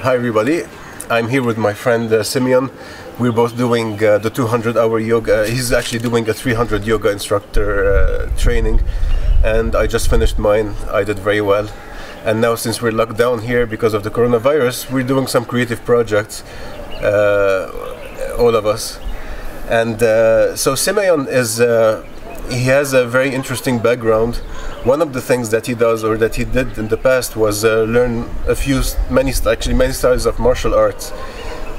Hi everybody, I'm here with my friend Simeon. We're both doing the 200-hour yoga. He's actually doing a 300 yoga instructor training, and I just finished mine. I did very well. And now, since we're locked down here because of the coronavirus, we're doing some creative projects, all of us. And so Simeon is, he has a very interesting background. One of the things that he does, or that he did in the past, was learn many styles of martial arts,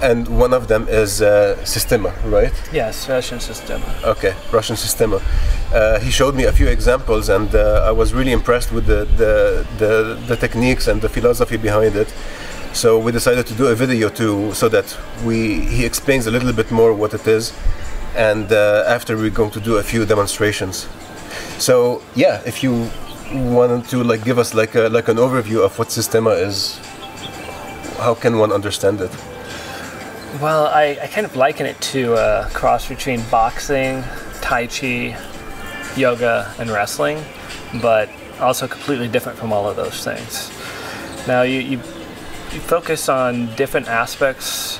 and one of them is Systema, right? Yes, Russian Systema. Okay, Russian Systema. He showed me a few examples, and I was really impressed with the techniques and the philosophy behind it. So we decided to do a video so that he explains a little bit more what it is, and after we're going to do a few demonstrations. So yeah, if you wanted to give us like an overview of what Systema is, how can one understand it? Well, I kind of liken it to a cross between boxing, Tai Chi, yoga, and wrestling, but also completely different from all of those things. Now you focus on different aspects,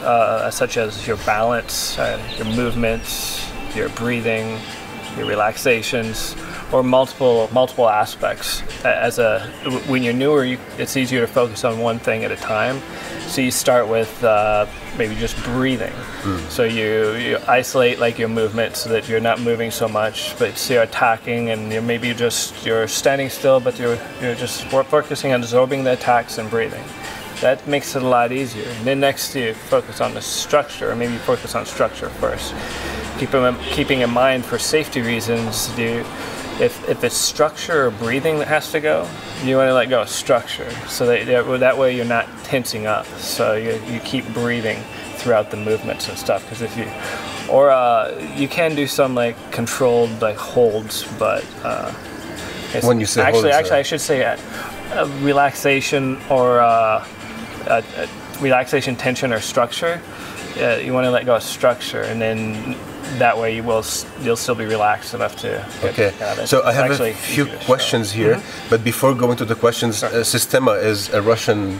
such as your balance, your movements, your breathing, your relaxations, or multiple aspects. When you're newer, it's easier to focus on one thing at a time. So you start with maybe just breathing. So you isolate your movement so that you're not moving so much, but so you're attacking, and you're standing still, but you're just focusing on absorbing the attacks and breathing. That makes it a lot easier. And then next you focus on the structure, or maybe you focus on structure first. Keeping in mind, for safety reasons, if it's structure or breathing that has to go, you want to let go of structure, so that way you're not tensing up. So you keep breathing throughout the movements and stuff. Because you can do some controlled holds, but when you say actually, holds, I should say relaxation or relaxation, tension, or structure. You want to let go of structure, and then that way you'll still be relaxed enough to get out of it. So I have a few questions here, but before going to the questions, Systema is a Russian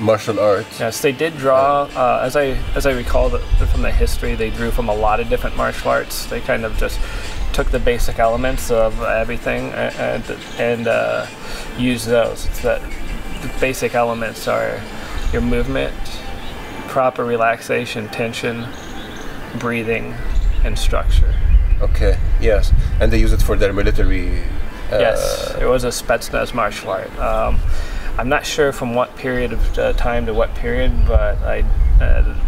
martial art. Yes, they did draw, as I recall from the history, they drew from a lot of different martial arts. They kind of just took the basic elements of everything and used those. The basic elements are your movement, proper relaxation, tension, breathing, and structure. Okay, yes. And they use it for their military... Yes, it was a Spetsnaz martial art. I'm not sure from what period of time to what period, but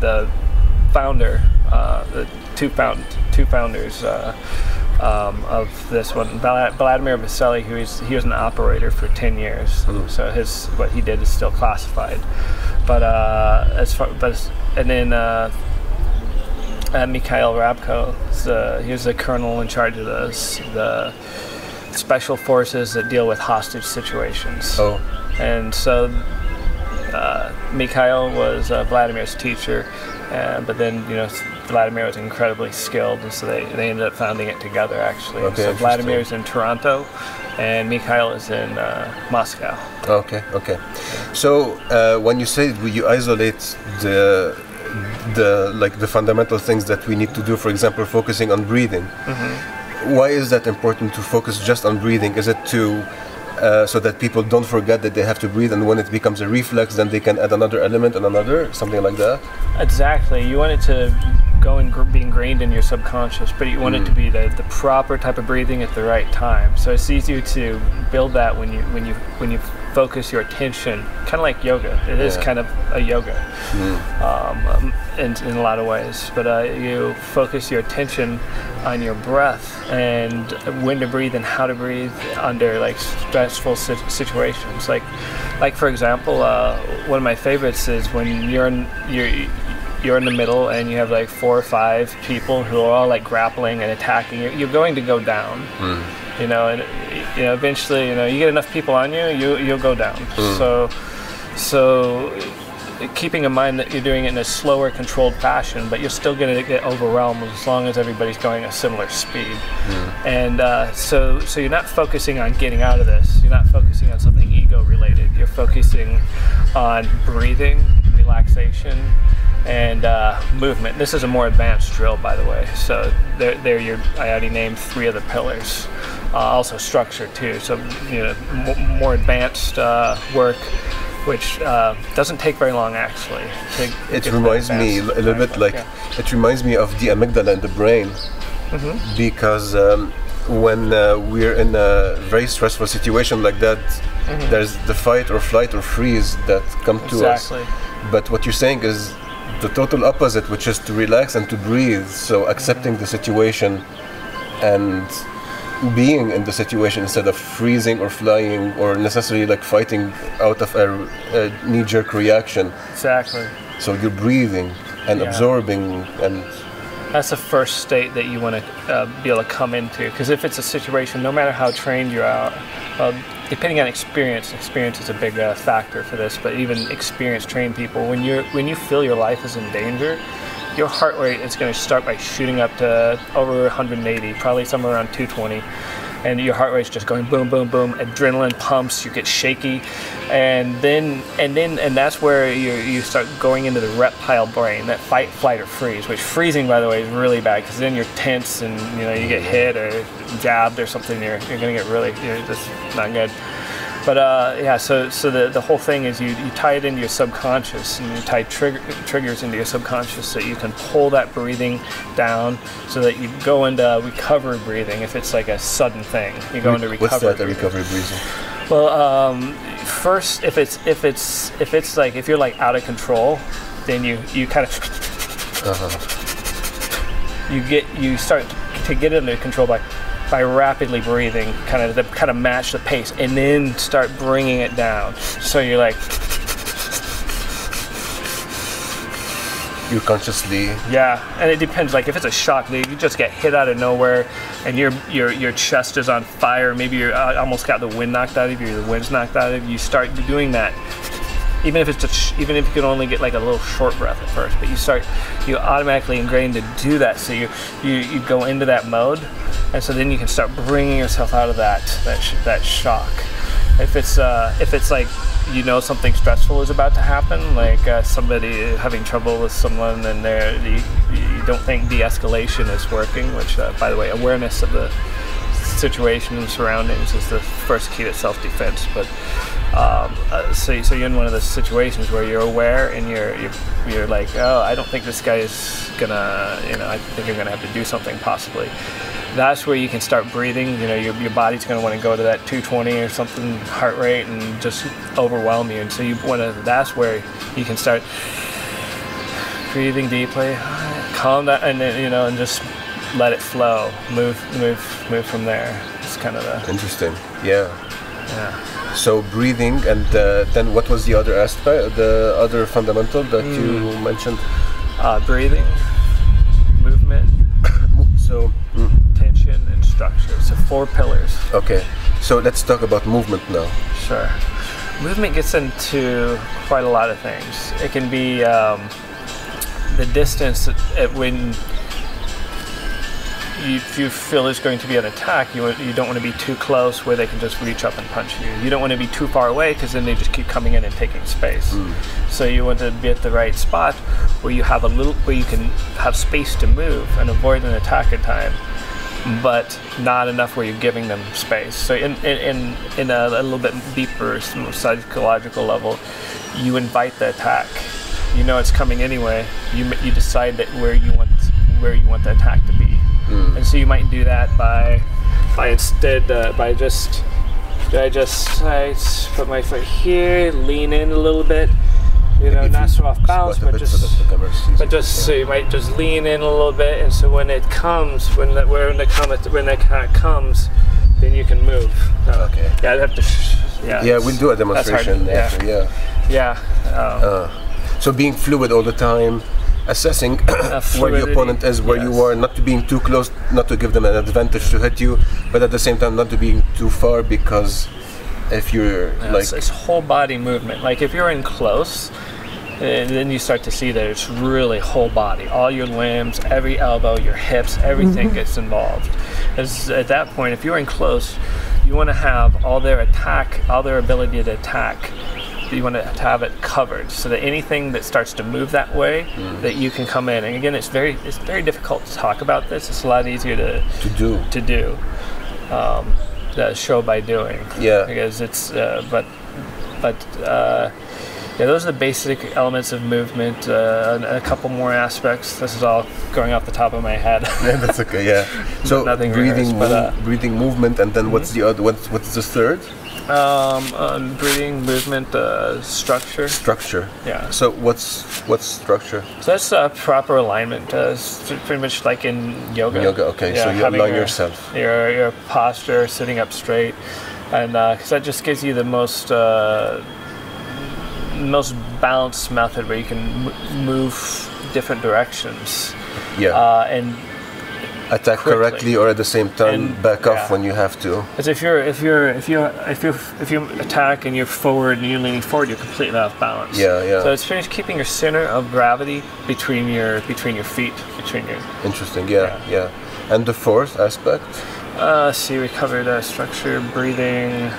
the founder, the two founders of this one, Vladimir Vasily, he was an operator for 10 years. So what he did is still classified. But and then Mikhail Rabko, he was the colonel in charge of the special forces that deal with hostage situations. Oh. And so Mikhail was Vladimir's teacher, but then Vladimir was incredibly skilled, and so they ended up founding it together, actually. Okay, so Vladimir is in Toronto, and Mikhail is in Moscow. Okay. So when you say you isolate the fundamental things that we need to do, for example, focusing on breathing, why is that important to focus just on breathing? Is it so that people don't forget that they have to breathe, and when it becomes a reflex, then they can add another element and something like that? Exactly. You want it to go and be ingrained in your subconscious, but you want it to be the proper type of breathing at the right time. So it's easier to build that when you focus your attention, kind of like yoga. It is kind of a yoga in a lot of ways. But you focus your attention on your breath and when to breathe and how to breathe under stressful situations. Like for example, one of my favorites is when you're in the middle and you have 4 or 5 people who are all grappling and attacking. You're going to go down. And eventually, you get enough people on you'll go down. So keeping in mind that you're doing it in a slower, controlled fashion, but you're still going to get overwhelmed as long as everybody's going at a similar speed. And so you're not focusing on getting out of this. You're not focusing on something ego-related. You're focusing on breathing, relaxation, and movement. This is a more advanced drill, by the way. So I already named 3 of the pillars. Also structure too. So more advanced work, which doesn't take very long actually. It reminds me a little bit like it reminds me of the amygdala in the brain, because when we're in a very stressful situation like that, there's the fight or flight or freeze that come to us. But what you're saying is the total opposite, which is to relax and to breathe. So accepting the situation and being in the situation instead of freezing or flying or necessarily like fighting out of a knee-jerk reaction. Exactly. So you're breathing and absorbing, and that's the first state that you want to be able to come into. Because if it's a situation, no matter how trained you're out, depending on experience is a big factor for this. But even experienced trained people, when you feel your life is in danger, your heart rate is going to start by shooting up to over 180, probably somewhere around 220. And your heart rate's just going boom, boom, boom. Adrenaline pumps, you get shaky, and that's where you start going into the reptile brain, that fight, flight, or freeze. Which freezing, by the way, is really bad because then you're tense and you get hit or jabbed or something. You're gonna get you're just not good. But so the whole thing is you tie it into your subconscious, and you tie triggers into your subconscious so that you can pull that breathing down, so that you go into recovery breathing. If it's like a sudden thing, you go into recovery. What's that? The recovery breathing? Well, first, if it's like if you're like out of control, then you kind of you start to get under control by rapidly breathing, kind of match the pace, and then start bringing it down. So you're like, you consciously. Yeah, and it depends. Like if it's a shock, you just get hit out of nowhere, and your chest is on fire. Maybe you almost got the wind knocked out of you. The wind's knocked out of you. You start doing that. Even if you can only get like a little short breath at first, but you automatically ingrained to do that. So you go into that mode, and so then you can start bringing yourself out of that shock. If it's like something stressful is about to happen, like somebody having trouble with someone, and you don't think de-escalation is working, which by the way, awareness of the situation and surroundings is the first key to self-defense. But so you're in one of those situations where you're aware and you're like, oh, I don't think this guy is gonna, I think I'm gonna have to do something possibly. That's where you can start breathing. Your body's gonna want to go to that 220 or something heart rate and just overwhelm you. And so that's where you can start breathing deeply, calm down, and then, and just let it flow, move from there. It's kind of the interesting. Yeah. So breathing, and then what was the other aspect, the other fundamental that you mentioned? Breathing, movement, so tension, and structure. So 4 pillars. Okay. So let's talk about movement now. Sure. Movement gets into quite a lot of things. It can be the distance when if you feel there's going to be an attack, you don't want to be too close where they can just reach up and punch you. You don't want to be too far away because then they just keep coming in and taking space. So you want to be at the right spot where you can have space to move and avoid an attack in time, but not enough where you're giving them space. So in a little bit deeper psychological level, you invite the attack. It's coming anyway. You decide that where you want the attack to be. And so you might do that by just put my foot here, lean in a little bit, not so off balance, but so you might just lean in a little bit, and so when it comes, when the attack comes, then you can move. Okay. Yeah, I'd have to. We'll do a demonstration after. So being fluid all the time. Assessing where your opponent is, where you are, not to being too close, not to give them an advantage to hit you, but at the same time not to being too far, because if you're it's whole body movement. Like if you're in close, then you start to see that it's really whole body, all your limbs, every elbow, your hips, everything gets involved. At that point, if you're in close, you want to have all their ability to attack you want to have it covered so that anything that starts to move that way, that you can come in. And again, it's very difficult to talk about this. It's a lot easier to do. Show by doing. Yeah. Because it's yeah, those are the basic elements of movement. A couple more aspects. This is all going off the top of my head. Yeah, that's okay. Yeah. So breathing, movement, and then what's the other? What's the third? Breathing, movement, structure. Structure. Yeah. So what's structure? So that's proper alignment. It's pretty much like in yoga. Yoga. Okay. Yeah, so you align yourself. Your posture, sitting up straight, and because that just gives you the most balanced method where you can move different directions. Yeah. And attack quickly. Correctly, or at the same time And, back off when you have to. Because if you attack and you're forward and you're leaning forward, you're completely off balance. Yeah, yeah. So it's finished keeping your center of gravity between your feet, Interesting. Yeah. And the fourth aspect? See, we covered structure, breathing,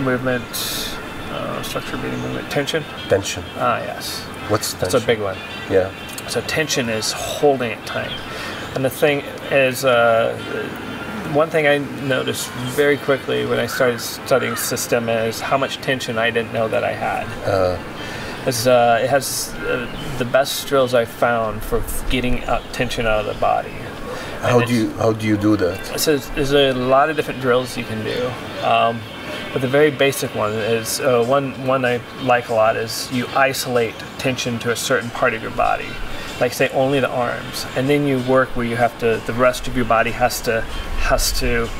movement, structure, breathing, movement, tension. Tension. Yes. What's tension? It's a big one. Yeah. So tension is holding it tight. And the thing is, one thing I noticed very quickly when I started studying Systema is how much tension I didn't know that I had. It has the best drills I've found for getting tension out of the body. How do you do that? So there's a lot of different drills you can do. But the very basic one is one I like a lot is you isolate tension to a certain part of your body, like say only the arms, and then you work where you have to. The rest of your body has to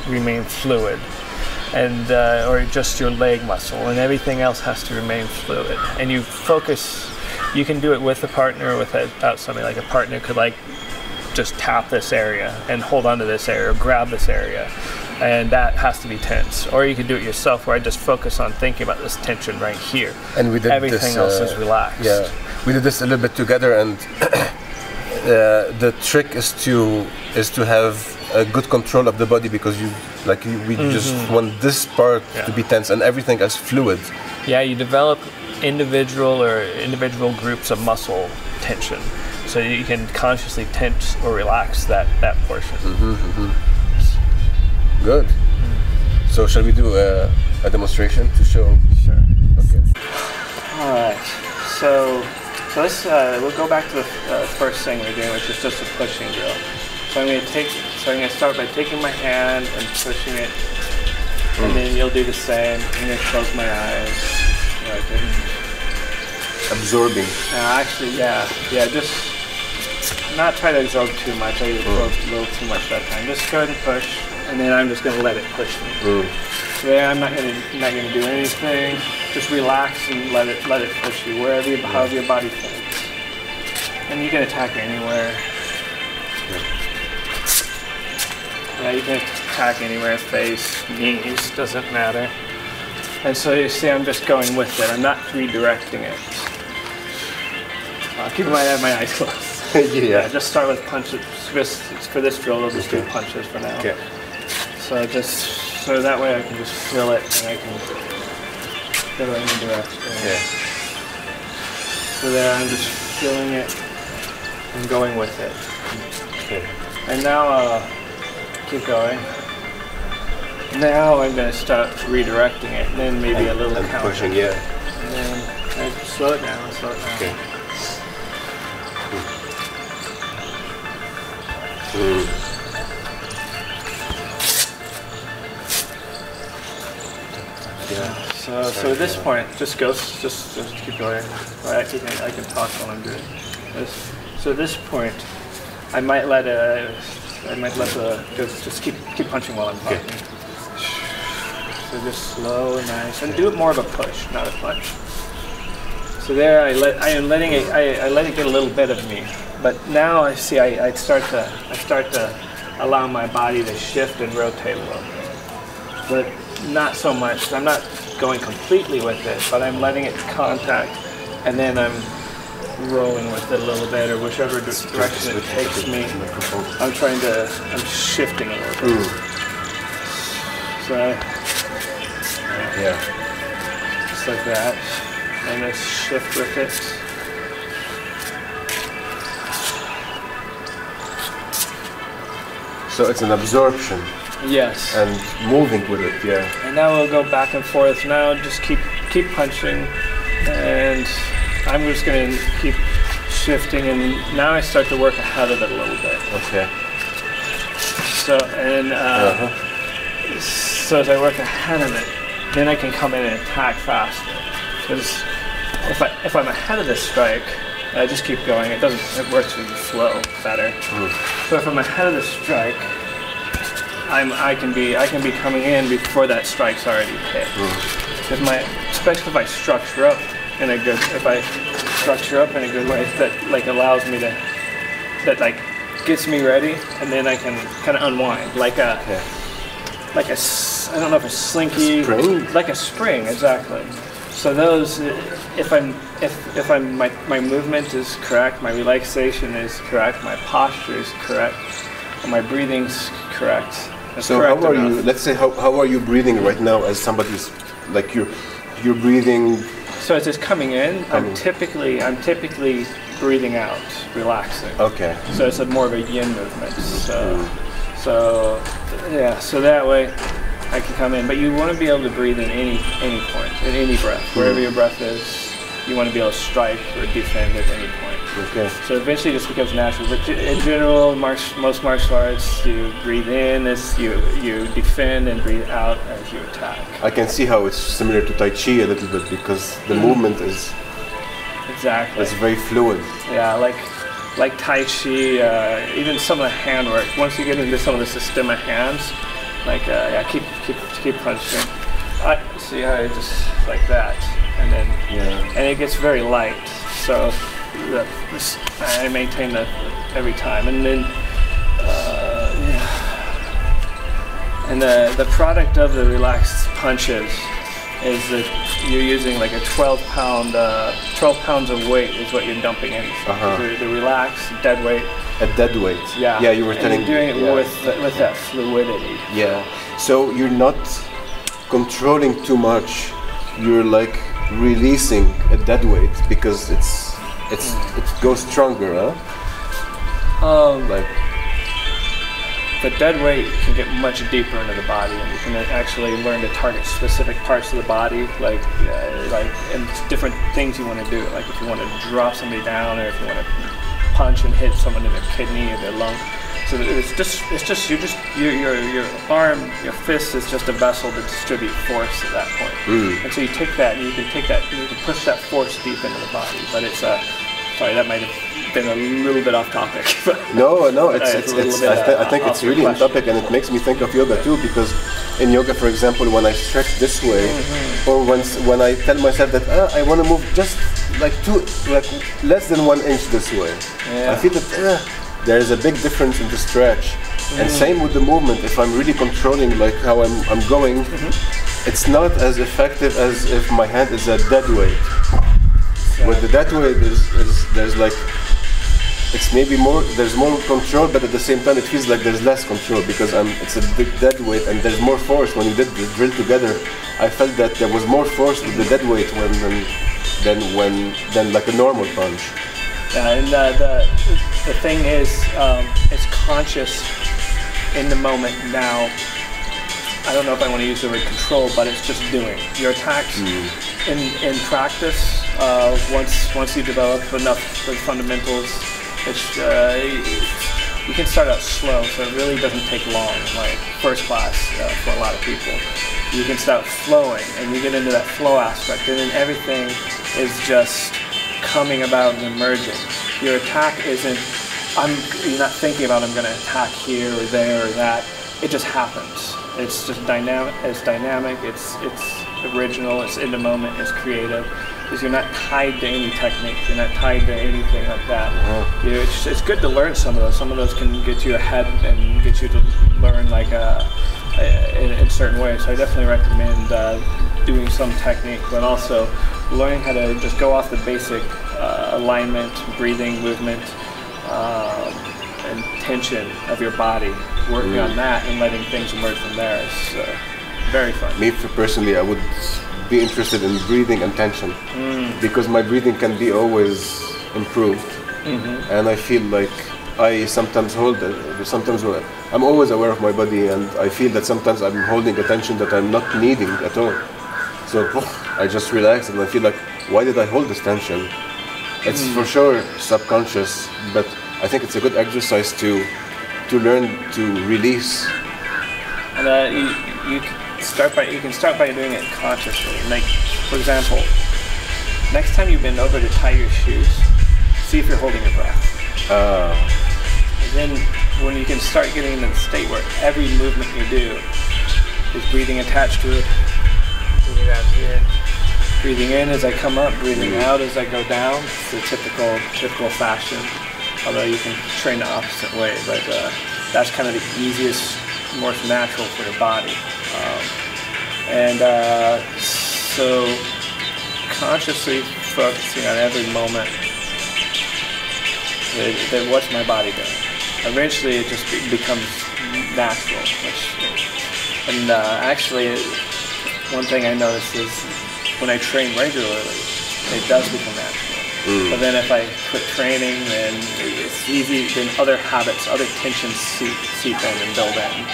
remain fluid, and or just your leg muscle, and everything else has to remain fluid. And you focus. You can do it with a partner or without somebody. Like a partner could just tap this area and hold onto this area or grab this area. And that has to be tense. Or you could do it yourself, where I just focus on thinking about this tension right here. And we did everything else is relaxed. Yeah, we did this a little bit together, and the trick is to have a good control of the body, because we just want this part to be tense and everything as fluid. Yeah, you develop individual groups of muscle tension, so you can consciously tense or relax that portion. Good. So shall we do a demonstration to show? Sure. Okay. All right. So let's we'll go back to the first thing we're doing, which is just a pushing drill. So I'm going to start by taking my hand and pushing it, and then you'll do the same. I'm going to close my eyes. Absorbing. Actually, yeah. Just not try to absorb too much. I absorbed a little too much that time. Just go ahead and push. And then I'm just going to let it push me. So there, I'm not going to do anything. Just relax and let it push you however your body thinks. And you can attack anywhere. Yeah, you can attack anywhere. Face, knees, doesn't matter. And so you see, I'm just going with it. I'm not redirecting it. Keep in mind, I have my eyes closed. Yeah. Just start with punches. For this drill, those are 2 punches for now. Okay. So that way I can just feel it and I can go in the direction. Yeah. So there I'm just feeling it and going with it. Okay. And now keep going. Now I'm going to start redirecting it, and then maybe a little counter. Pushing, yeah. And then slow it down. Okay. Yeah. So at this point, just keep going. I can talk while I'm doing this. So at this point, I might just keep punching while I'm talking. Okay. So just slow and nice, and do it more of a push, not a punch. So there, I let it get a little bit of me, but now I see I start to allow my body to shift and rotate a little bit, but not so much. I'm not going completely with it, but I'm letting it contact, and then I'm rolling with it a little bit, or whichever direction it takes me. I'm shifting a little bit. So, just like that. And just shift with it. So it's an absorption. Yes. And moving with it, yeah. And now we'll go back and forth. Now just keep punching, and I'm just going to keep shifting, and now I start to work ahead of it a little bit. Okay. So so as I work ahead of it, then I can come in and attack faster. Because if I'm ahead of this strike, I just keep going. It works really slow better. So if I'm ahead of the strike, I can be coming in before that strike's already hit. Especially if I structure up in a good way that like allows me to, that like gets me ready, and then I can kind of unwind like a I don't know if a slinky, like a spring, exactly. So those, if my movement is correct, my relaxation is correct, my posture is correct, and my breathing's correct. So how are you? Let's say how are you breathing right now? As somebody's like you're breathing. So as it's coming in, I'm typically breathing out, relaxing. Okay. So it's more of a yin movement. So yeah. So that way, I can come in. But you want to be able to breathe in any point, in any breath, wherever your breath is. You want to be able to strike or defend at any point. Okay. So eventually, it just becomes natural. But in general, most martial arts, you breathe in as you defend, and breathe out as you attack. I can see how it's similar to Tai Chi a little bit, because the movement is exactly. It's very fluid. Yeah, like Tai Chi, even some of the handwork. Once you get into some of the Systema hands, like keep punching. See how I just like that, and then and it gets very light. So I maintain that every time, and then and the product of the relaxed punches is that you're using like a 12 pounds of weight is what you're dumping in. The relaxed dead weight. A dead weight. Yeah. Yeah, you were telling me. You're doing it with that fluidity. Yeah. So you're not controlling too much. You're like releasing a dead weight because it goes stronger, huh? Like the dead weight can get much deeper into the body, and you can actually learn to target specific parts of the body, like and different things you want to do. Like if you want to drop somebody down, or if you want to punch and hit someone in the kidney or their lung. So it's just your arm, your fist is just a vessel to distribute force at that point. And so you take that, and you can push that force deep into the body. But it's sorry, that might have been a little bit off topic. No, I think it's really on topic, and it makes me think of yoga too, because in yoga, for example, when I stretch this way, or when I tell myself that I want to move just like less than 1 inch this way, I feel that there is a big difference in the stretch. And same with the movement. If I'm really controlling like how I'm going, it's not as effective as if my hand is a dead weight. With the dead weight, there's like, it's maybe there's more control, but at the same time it feels like there's less control, because it's a big dead weight and there's more force. When we did the drill together, I felt that there was more force with the dead weight than like a normal punch. Yeah, and the thing is, it's conscious in the moment now. I don't know if I want to use the word control, but it's just doing your attacks in practice. Once you develop enough fundamentals, you can start out slow, so it really doesn't take long. Like first class for a lot of people, you can start flowing, and you get into that flow aspect, and then everything is just coming about and emerging. Your attack isn't, you're not thinking about I'm going to attack here or there or that. It just happens. It's just dynamic. It's original. It's in the moment. It's creative. Because you're not tied to any technique. You're not tied to anything like that. It's good to learn some of those. Some of those can get you ahead and get you to learn like in certain ways. So I definitely recommend doing some technique, but also learning how to just go off the basic alignment, breathing, movement, and tension of your body. Working on that and letting things emerge from there is very fun. Me personally, I would be interested in breathing and tension, because my breathing can be always improved, and I feel like I sometimes I'm always aware of my body, and I feel that sometimes I'm holding a tension that I'm not needing at all. So I just relax and I feel like, why did I hold this tension? It's for sure subconscious, but I think it's a good exercise to learn to release. And you can start by doing it consciously. Like, for example, next time you bend over to tie your shoes, see if you're holding your breath. And then when you can start getting into the state where every movement you do is breathing attached to it. Breathing out here. Breathing in as I come up, breathing out as I go down. It's the typical fashion. Although you can train the opposite way, but that's kind of the easiest, most natural for the body. So consciously focusing on every moment, what's my body doing? Eventually it just becomes natural. Actually, one thing I noticed is when I train regularly, it does become natural. But then if I quit training, then it's easy, then other habits, other tensions seep in and build in.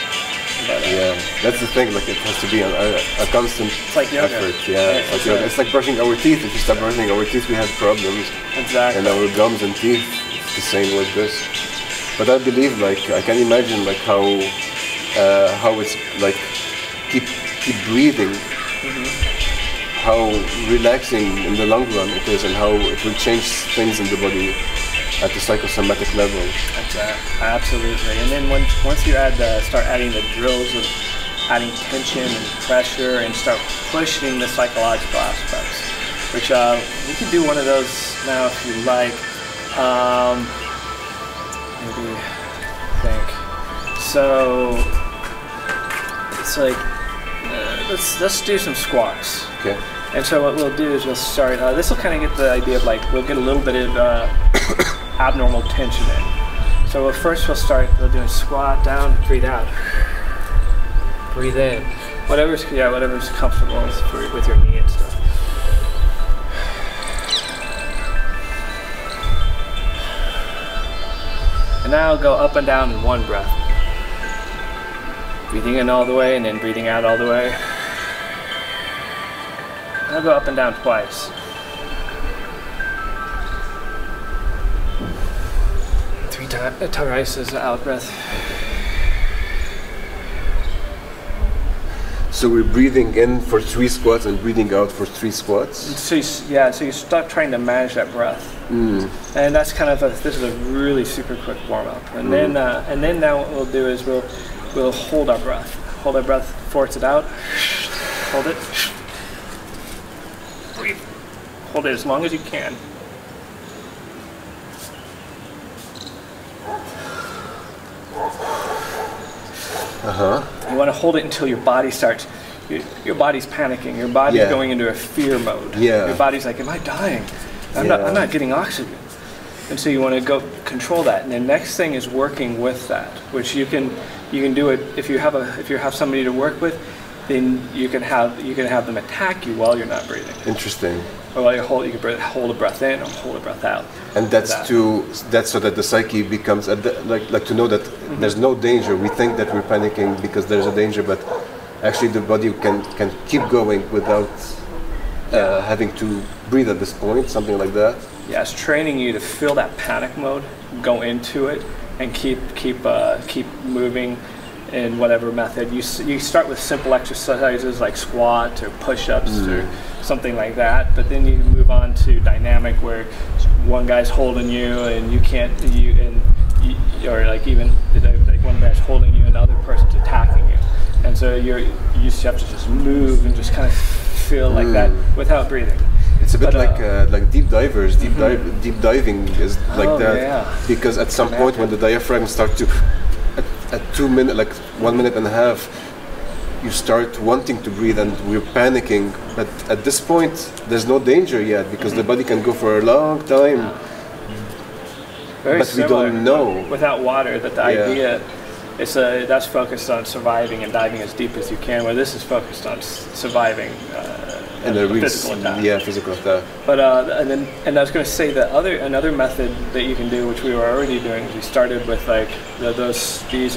But, yeah, that's the thing, like it has to be a constant effort. Yeah, it's like yoga. It's like brushing our teeth. If you stop brushing our teeth, we have problems. Exactly. And our gums and teeth, it's the same with this. But I believe, like, I can imagine like how it's like keep breathing. How relaxing in the long run it is, and how it will change things in the body at the psychosomatic level. Absolutely. And then once you start adding the drills of adding tension and pressure and start pushing the psychological aspects, which we can do one of those now if you like. Maybe think. So it's like let's do some squats. Okay. And so what we'll do is we'll start, this will kind of get the idea of like, we'll get a little bit of abnormal tension in. So first we'll start, doing squat down, breathe out. Breathe in. Whatever's comfortable with your knee and stuff. And now I'll go up and down in one breath. Breathing in all the way and then breathing out all the way. I'll go up and down twice. Three times. Twice is out breath. So we're breathing in for 3 squats and breathing out for 3 squats? So you start trying to manage that breath. And that's kind of this is a really super quick warm up. And then now what we'll do is we'll hold our breath. Hold our breath, force it out. Hold it. Breathe. Hold it as long as you can. You want to hold it until your body starts. Your body's panicking. Your body's going into a fear mode. Your body's like, "Am I dying? I'm not getting oxygen." And so you want to go control that. And the next thing is working with that, which you can do it if you have somebody to work with. Then you can have them attack you while you're not breathing. Interesting. Or while you can hold a breath in or hold a breath out. And that's so that the psyche becomes like to know that there's no danger. We think that we're panicking because there's a danger, but actually the body can keep going without having to breathe at this point. Something like that. Yeah, it's training you to feel that panic mode, go into it, and keep moving. In whatever method. You start with simple exercises like squat or push-ups or something like that, but then you move on to dynamic where one guy's holding you and you can't, or like even like one guy's holding you and the other person's attacking you. And so you just have to just move and just kind of feel like that without breathing. It's a bit like deep divers. Deep diving is like that because at some point when the diaphragm starts to at 2 minutes, like 1 minute and a half, you start wanting to breathe and we're panicking. But at this point, there's no danger yet because the body can go for a long time. But we don't know. Without water, that the idea is that's focused on surviving and diving as deep as you can, where this is focused on surviving in a real physical attack. Yeah, physical attack. But and I was going to say that another method that you can do, which we were already doing, is we started with like these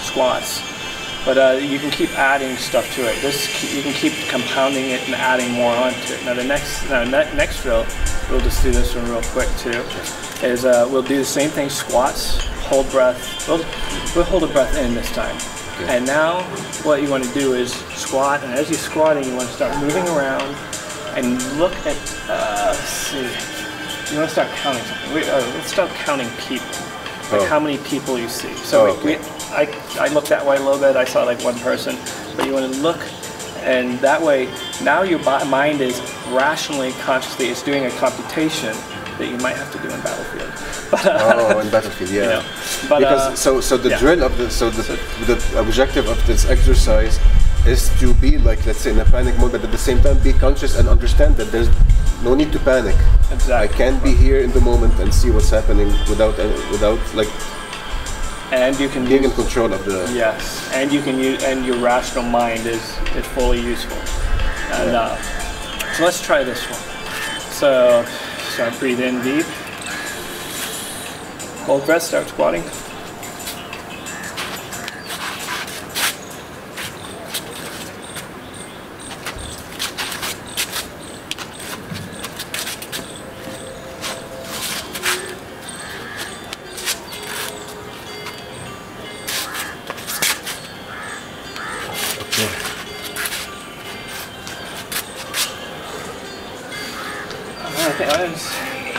squats. But you can keep adding stuff to it. You can keep compounding it and adding more onto it. Now the next drill, we'll just do this one real quick too. Is we'll do the same thing: squats, hold breath. We'll hold a breath in this time. Okay. And now what you want to do is squat, and as you're squatting, you want to start moving around and look at. Let's see. You want to start counting something. Let's start counting people. Like how many people you see. So I looked that way a little bit. I saw like one person, but you want to look, and that way now your mind is rationally, consciously, it's doing a computation that you might have to do in Battlefield. But, in Battlefield, yeah. You know, but, because so the drill of the objective of this exercise is to be like, let's say, in a panic mode, but at the same time be conscious and understand that there's no need to panic. Exactly. I can be here in the moment and see what's happening without like. And you can being in control of the. Yes, and you can use, and your rational mind is fully useful. And so let's try this one. So start breathe in deep. Hold breath. Start squatting.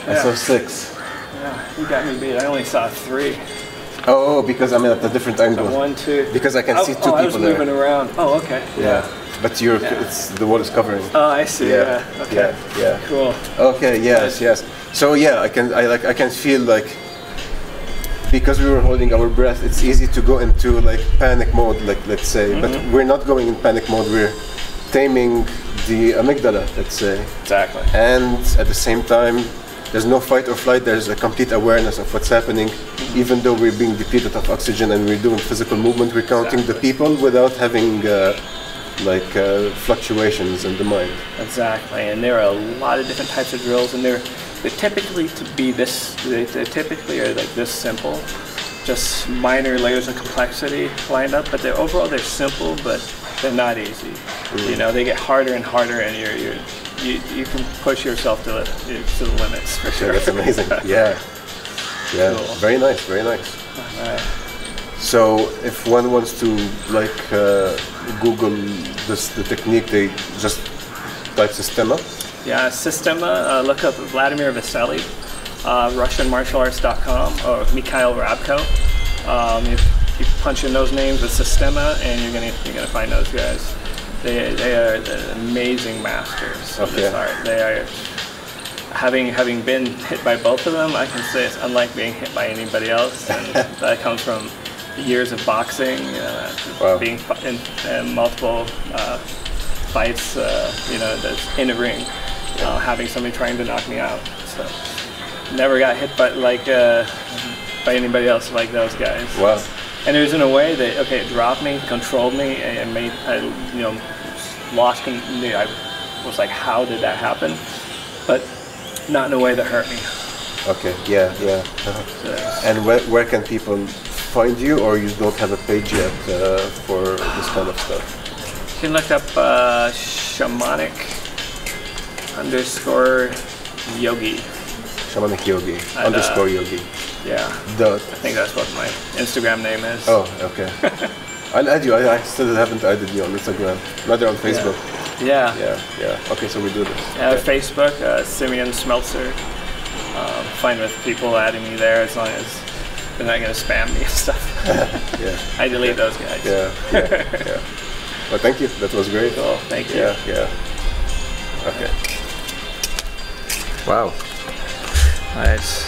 I saw 6. Yeah, you got me beat. I only saw 3. Oh, because I'm at a different angle. So 1, 2. Because I can see 2 people there. I was moving around. Oh, okay. Yeah, but it's the wall is covering. Oh, I see. Yeah. Okay. Yeah. Cool. Okay. Yes. So yeah, I can feel like, because we were holding our breath, it's easy to go into like panic mode, like let's say. But we're not going in panic mode. We're taming the amygdala, let's say. Exactly. And at the same time, there's no fight or flight. There's a complete awareness of what's happening. Even though we're being depleted of oxygen and we're doing physical movement, we're counting the people without having fluctuations in the mind. Exactly. And there are a lot of different types of drills, and they're typically they typically are like this simple, just minor layers of complexity lined up. But overall they're simple, but they're not easy. You know, they get harder and harder, and you can push yourself to the limits for sure. That's amazing. Yeah. Cool. Very nice. All right. So if one wants to like Google the technique, they just type Systema. Yeah, Systema. Look up Vladimir Vasily, RussianMartialArts.com, or Mikhail Rabko. You punch in those names with Systema, and you're gonna find those guys. They are amazing masters of this art. They are, having been hit by both of them, I can say it's unlike being hit by anybody else. And that comes from years of boxing, being in multiple fights, in a ring, having somebody trying to knock me out. So never got hit by anybody else like those guys. Wow. And it was in a way that, it dropped me, controlled me, and made, lost. I was like, how did that happen? But not in a way that hurt me. Okay, yeah. And where can people find you, or you don't have a page yet for this kind of stuff? You can look up shamanic _yogi. Shamanic yogi _ yogi. Yeah. I think that's what my Instagram name is. Oh, okay. I'll add you. I still haven't added you on Instagram. Neither on Facebook. Yeah. Okay, so we do this. Facebook, Simeon Smeltzer. Fine with people adding me there, as long as they're not going to spam me and stuff. I delete those guys. Yeah. Well, thank you. That was great. Cool. Thank you. Yeah. Okay. Wow. Nice.